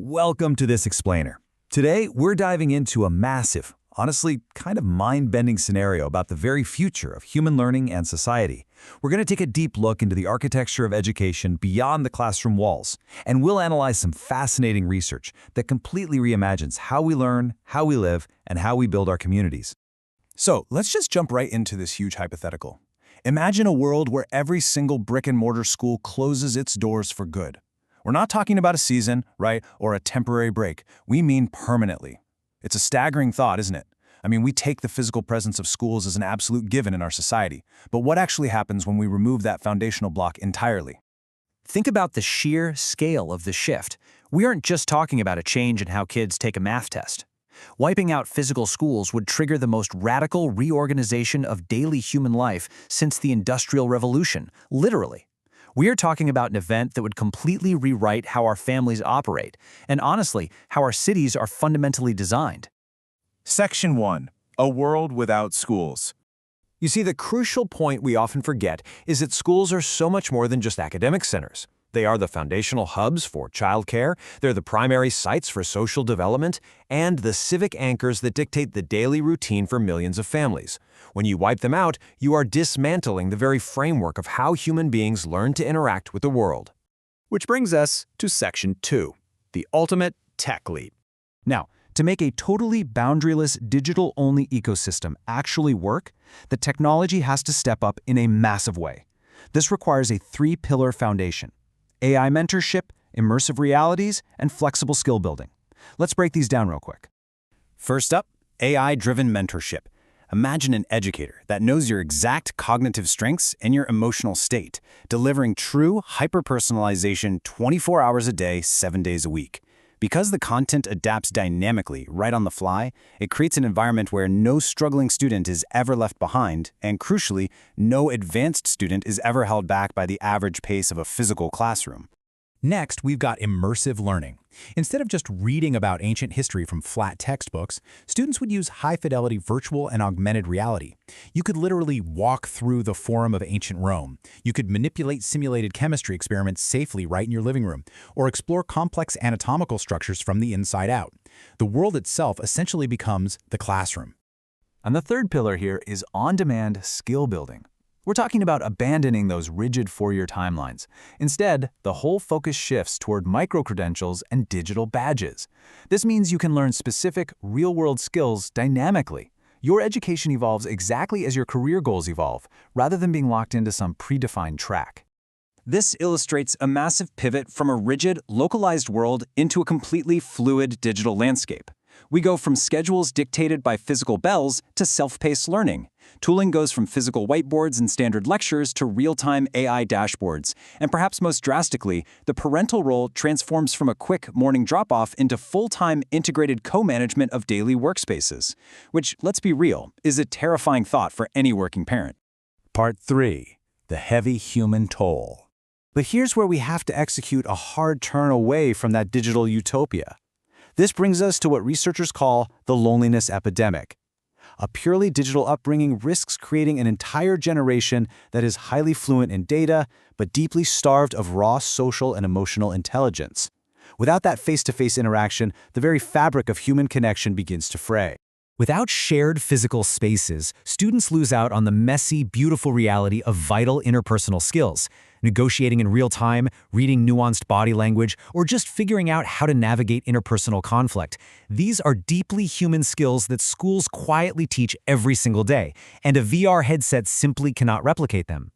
Welcome to This Explainer. Today, we're diving into a massive, honestly, kind of mind-bending scenario about the very future of human learning and society. We're going to take a deep look into the architecture of education beyond the classroom walls, and we'll analyze some fascinating research that completely reimagines how we learn, how we live, and how we build our communities. So let's just jump right into this huge hypothetical. Imagine a world where every single brick-and-mortar school closes its doors for good. We're not talking about a season, right, or a temporary break. We mean permanently. It's a staggering thought, isn't it? I mean, we take the physical presence of schools as an absolute given in our society. But what actually happens when we remove that foundational block entirely? Think about the sheer scale of the shift. We aren't just talking about a change in how kids take a math test. Wiping out physical schools would trigger the most radical reorganization of daily human life since the Industrial Revolution, literally. We are talking about an event that would completely rewrite how our families operate, and honestly, how our cities are fundamentally designed. Section 1. A world without schools. You see, the crucial point we often forget is that schools are so much more than just academic centers. They are the foundational hubs for childcare, they're the primary sites for social development, and the civic anchors that dictate the daily routine for millions of families. When you wipe them out, you are dismantling the very framework of how human beings learn to interact with the world. Which brings us to Section 2, the ultimate tech leap. Now, to make a totally boundaryless digital-only ecosystem actually work, the technology has to step up in a massive way. This requires a three-pillar foundation: AI mentorship, immersive realities, and flexible skill building. Let's break these down real quick. First up, AI-driven mentorship. Imagine an educator that knows your exact cognitive strengths and your emotional state, delivering true hyper-personalization 24 hours a day, 7 days a week. Because the content adapts dynamically right on the fly, it creates an environment where no struggling student is ever left behind, and crucially, no advanced student is ever held back by the average pace of a physical classroom. Next, we've got immersive learning. Instead of just reading about ancient history from flat textbooks, students would use high-fidelity virtual and augmented reality. You could literally walk through the Forum of Ancient Rome. You could manipulate simulated chemistry experiments safely right in your living room, or explore complex anatomical structures from the inside out. The world itself essentially becomes the classroom. And the third pillar here is on-demand skill building. We're talking about abandoning those rigid four-year timelines. Instead, the whole focus shifts toward micro-credentials and digital badges. This means you can learn specific, real-world skills dynamically. Your education evolves exactly as your career goals evolve, rather than being locked into some predefined track. This illustrates a massive pivot from a rigid, localized world into a completely fluid digital landscape. We go from schedules dictated by physical bells to self-paced learning. Tooling goes from physical whiteboards and standard lectures to real-time AI dashboards. And perhaps most drastically, the parental role transforms from a quick morning drop-off into full-time integrated co-management of daily workspaces. Which, let's be real, is a terrifying thought for any working parent. Part 3. The heavy human toll. But here's where we have to execute a hard turn away from that digital utopia. This brings us to what researchers call the loneliness epidemic. A purely digital upbringing risks creating an entire generation that is highly fluent in data, but deeply starved of raw social and emotional intelligence. Without that face-to-face interaction, the very fabric of human connection begins to fray. Without shared physical spaces, students lose out on the messy, beautiful reality of vital interpersonal skills. Negotiating in real time, reading nuanced body language, or just figuring out how to navigate interpersonal conflict. These are deeply human skills that schools quietly teach every single day, and a VR headset simply cannot replicate them.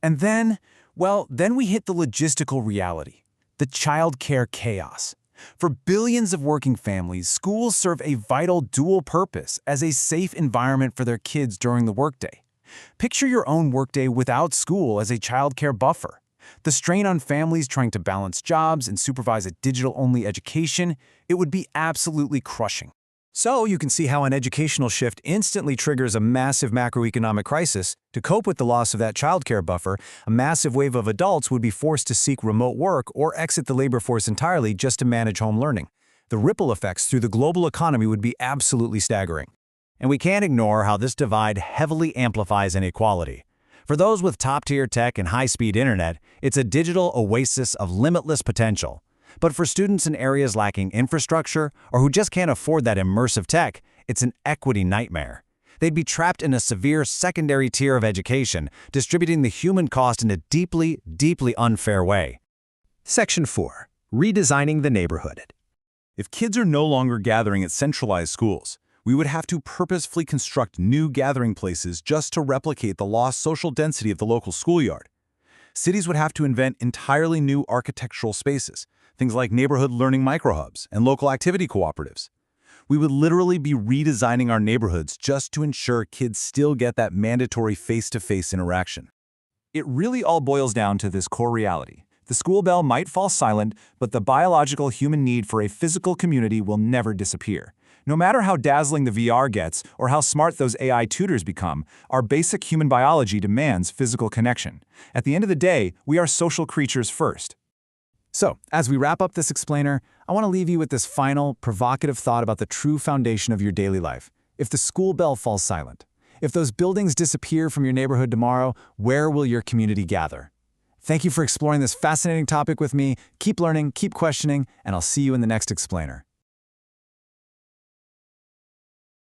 And then we hit the logistical reality, the childcare chaos. For billions of working families, schools serve a vital dual purpose as a safe environment for their kids during the workday. Picture your own workday without school as a childcare buffer. The strain on families trying to balance jobs and supervise a digital-only education, it would be absolutely crushing. So you can see how an educational shift instantly triggers a massive macroeconomic crisis. To cope with the loss of that childcare buffer, a massive wave of adults would be forced to seek remote work or exit the labor force entirely just to manage home learning. The ripple effects through the global economy would be absolutely staggering. And we can't ignore how this divide heavily amplifies inequality. For those with top-tier tech and high-speed internet, it's a digital oasis of limitless potential. But for students in areas lacking infrastructure or who just can't afford that immersive tech, it's an equity nightmare. They'd be trapped in a severe secondary tier of education, distributing the human cost in a deeply, deeply unfair way. Section 4. Redesigning the neighborhood. If kids are no longer gathering at centralized schools, we would have to purposefully construct new gathering places just to replicate the lost social density of the local schoolyard. Cities would have to invent entirely new architectural spaces, things like neighborhood learning microhubs and local activity cooperatives. We would literally be redesigning our neighborhoods just to ensure kids still get that mandatory face-to-face interaction. It really all boils down to this core reality. The school bell might fall silent, but the biological human need for a physical community will never disappear. No matter how dazzling the VR gets or how smart those AI tutors become, our basic human biology demands physical connection. At the end of the day, we are social creatures first. So, as we wrap up this explainer, I want to leave you with this final, provocative thought about the true foundation of your daily life. If the school bell falls silent, if those buildings disappear from your neighborhood tomorrow, where will your community gather? Thank you for exploring this fascinating topic with me. Keep learning, keep questioning, and I'll see you in the next explainer.